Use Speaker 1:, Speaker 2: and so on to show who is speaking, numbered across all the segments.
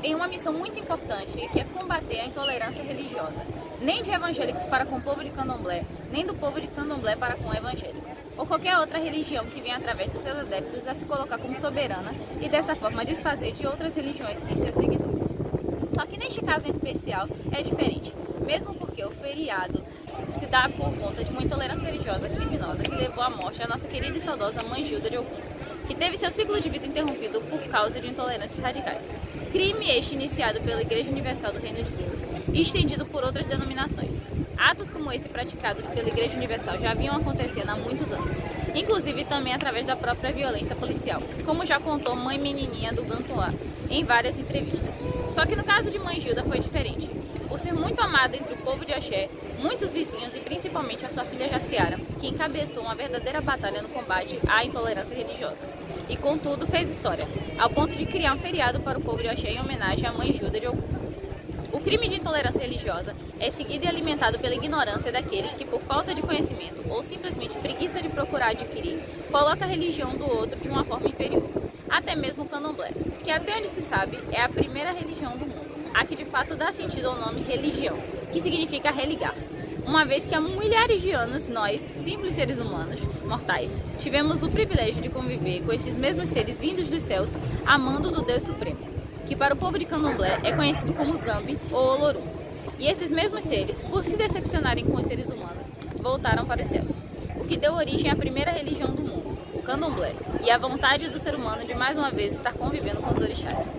Speaker 1: em uma missão muito importante, que é combater a intolerância religiosa, nem de evangélicos para com o povo de candomblé, nem do povo de candomblé para com evangélicos, ou qualquer outra religião que venha através dos seus adeptos a se colocar como soberana e dessa forma desfazer de outras religiões e seus seguidores. Só que neste caso em especial é diferente, mesmo porque o feriado se dá por conta de uma intolerância religiosa criminosa que levou à morte a nossa querida e saudosa Mãe Lady de Oxum, que teve seu ciclo de vida interrompido por causa de intolerantes radicais. Crime este iniciado pela Igreja Universal do Reino de Deus e estendido por outras denominações. Atos como esse praticados pela Igreja Universal já vinham acontecendo há muitos anos, inclusive também através da própria violência policial, como já contou Mãe Menininha do Gantuá em várias entrevistas. Só que no caso de Mãe Gilda foi diferente. Por ser muito amada entre o povo de Axé, muitos vizinhos e principalmente a sua filha Jaciara, que encabeçou uma verdadeira batalha no combate à intolerância religiosa. E contudo fez história, ao ponto de criar um feriado para o povo de Axé em homenagem à Mãe Gilda de Oxum. O crime de intolerância religiosa é seguido e alimentado pela ignorância daqueles que, por falta de conhecimento ou simplesmente preguiça de procurar adquirir, coloca a religião do outro de uma forma inferior. Até mesmo o candomblé, que até onde se sabe é a primeira religião do mundo, a que de fato dá sentido ao nome religião, que significa religar. Uma vez que há milhares de anos nós, simples seres humanos, mortais, tivemos o privilégio de conviver com esses mesmos seres vindos dos céus, amando do Deus Supremo, que para o povo de candomblé é conhecido como Zambi ou Olorum. E esses mesmos seres, por se decepcionarem com os seres humanos, voltaram para os céus, o que deu origem à primeira religião do mundo, o candomblé, e a vontade do ser humano de mais uma vez estar convivendo com os orixás.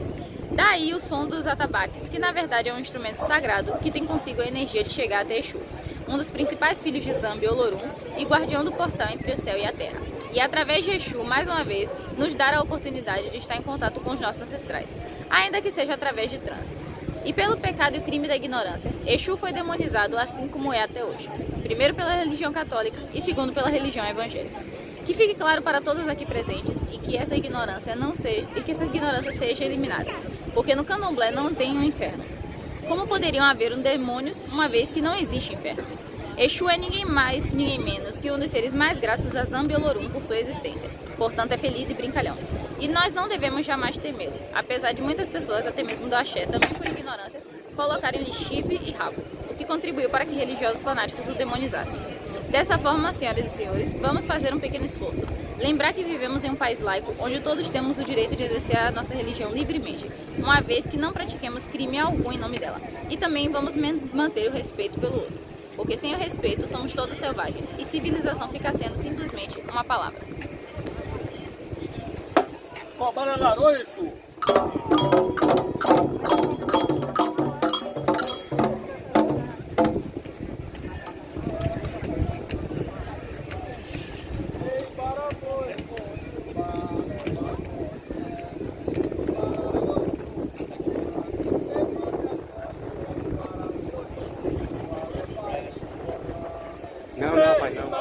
Speaker 1: Daí o som dos atabaques, que na verdade é um instrumento sagrado que tem consigo a energia de chegar até Exu, um dos principais filhos de Zamba e Olorum e guardião do portal entre o céu e a terra. E através de Exu, mais uma vez, nos dar a oportunidade de estar em contato com os nossos ancestrais, ainda que seja através de transe. E pelo pecado e o crime da ignorância, Exu foi demonizado assim como é até hoje. Primeiro pela religião católica e segundo pela religião evangélica. Que fique claro para todos aqui presentes e que essa ignorância seja eliminada, porque no candomblé não tem um inferno. Como poderiam haver demônios, uma vez que não existe inferno? Exu é ninguém mais, ninguém menos que um dos seres mais gratos a Zamba e Olorum por sua existência, portanto é feliz e brincalhão. E nós não devemos jamais temê-lo, apesar de muitas pessoas, até mesmo do axé, também por ignorância, colocarem-lhe chifre e rabo, o que contribuiu para que religiosos fanáticos o demonizassem. Dessa forma, senhoras e senhores, vamos fazer um pequeno esforço. Lembrar que vivemos em um país laico, onde todos temos o direito de exercer a nossa religião livremente, uma vez que não pratiquemos crime algum em nome dela. E também vamos manter o respeito pelo outro, porque sem o respeito somos todos selvagens, e civilização fica sendo simplesmente uma palavra.
Speaker 2: Não, pai, não.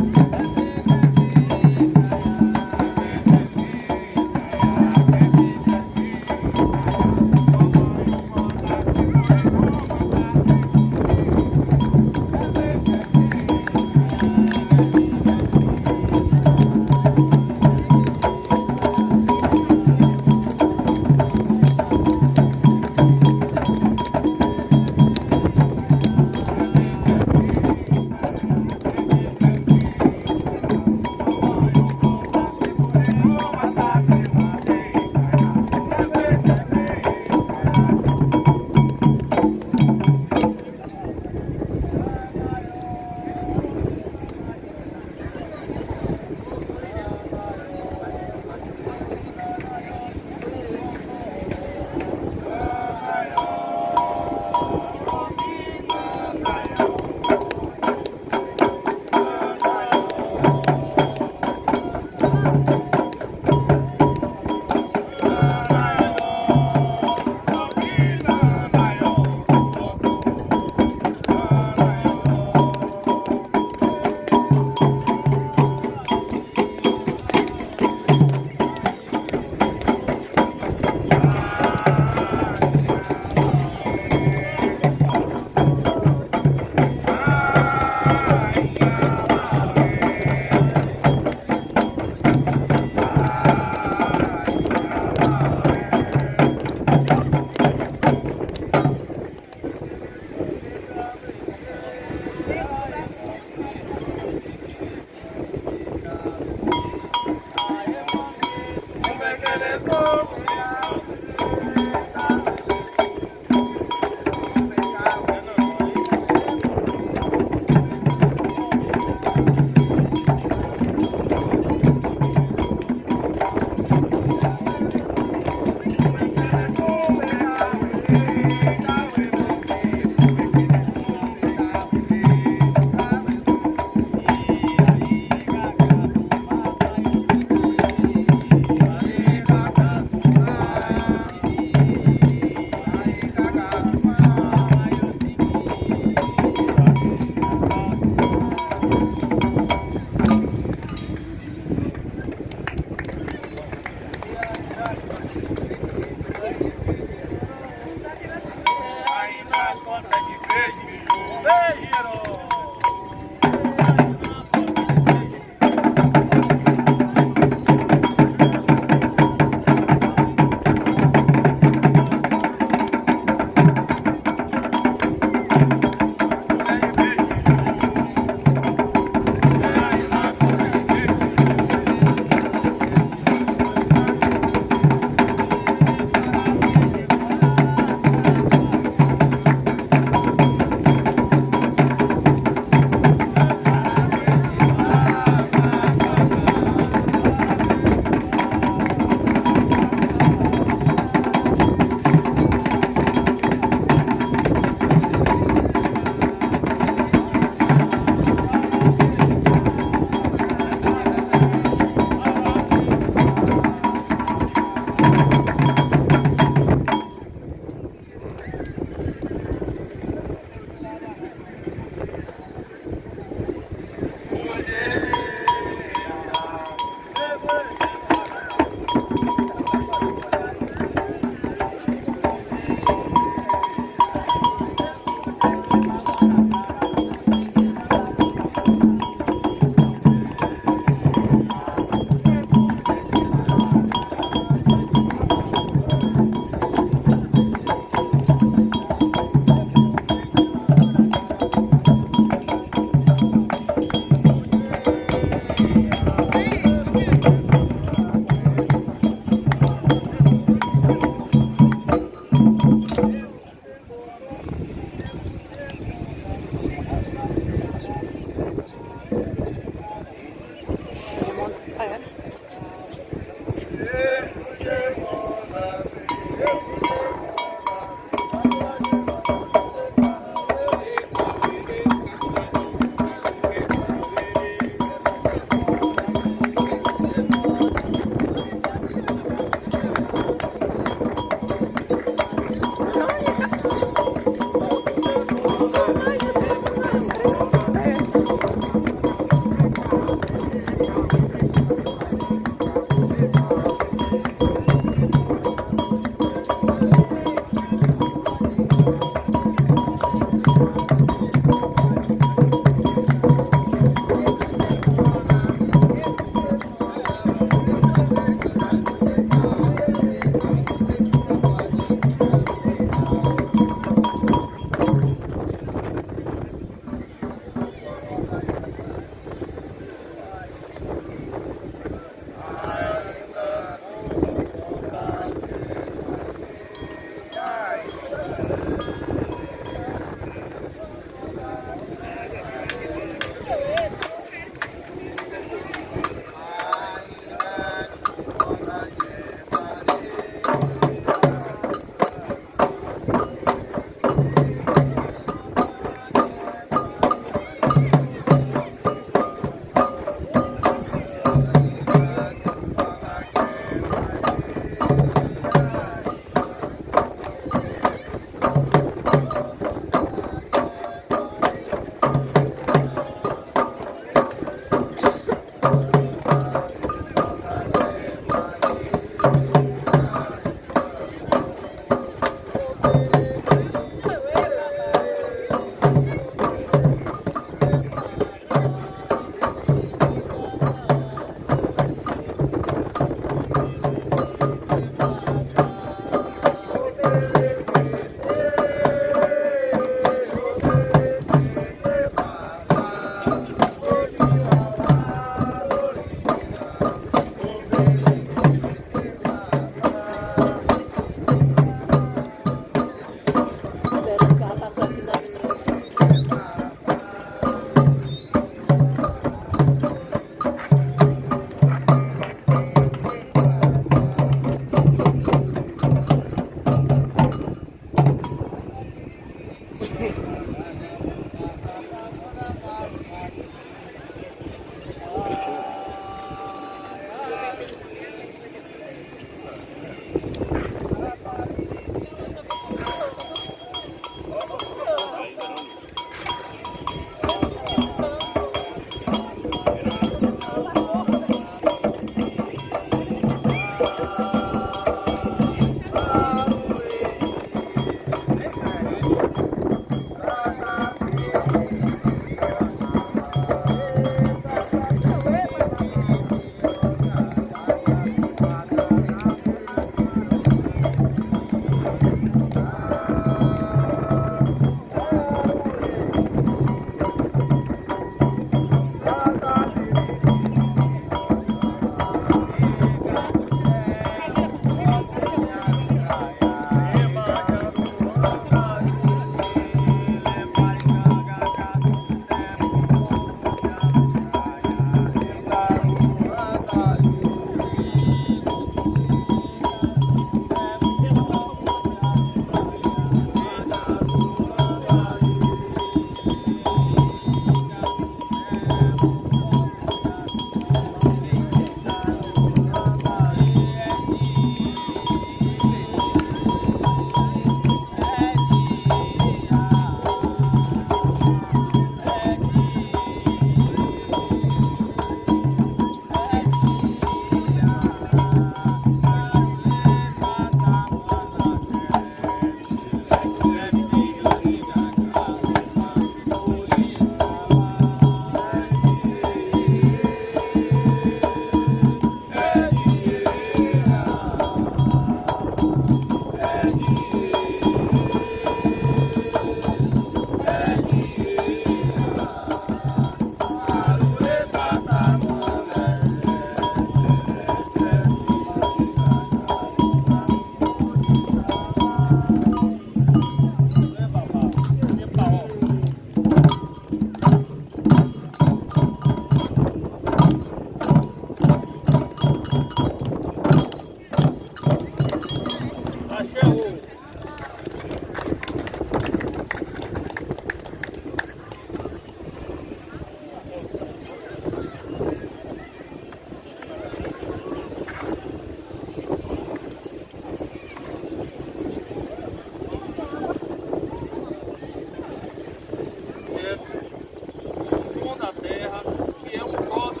Speaker 3: Som da Terra, que é um toque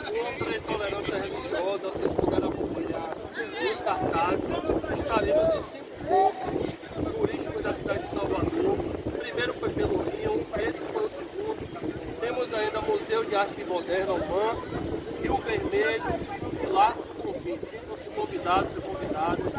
Speaker 3: contra a intolerância religiosa. Vocês puderam acompanhar os cartazes. Estaremos em 5 pontos turísticos da cidade de Salvador. O primeiro foi Pelourinho, esse foi o segundo. Temos ainda Museu de Arte Moderna, Rio Vermelho, e lá, enfim, sintam-se convidados e convidadas.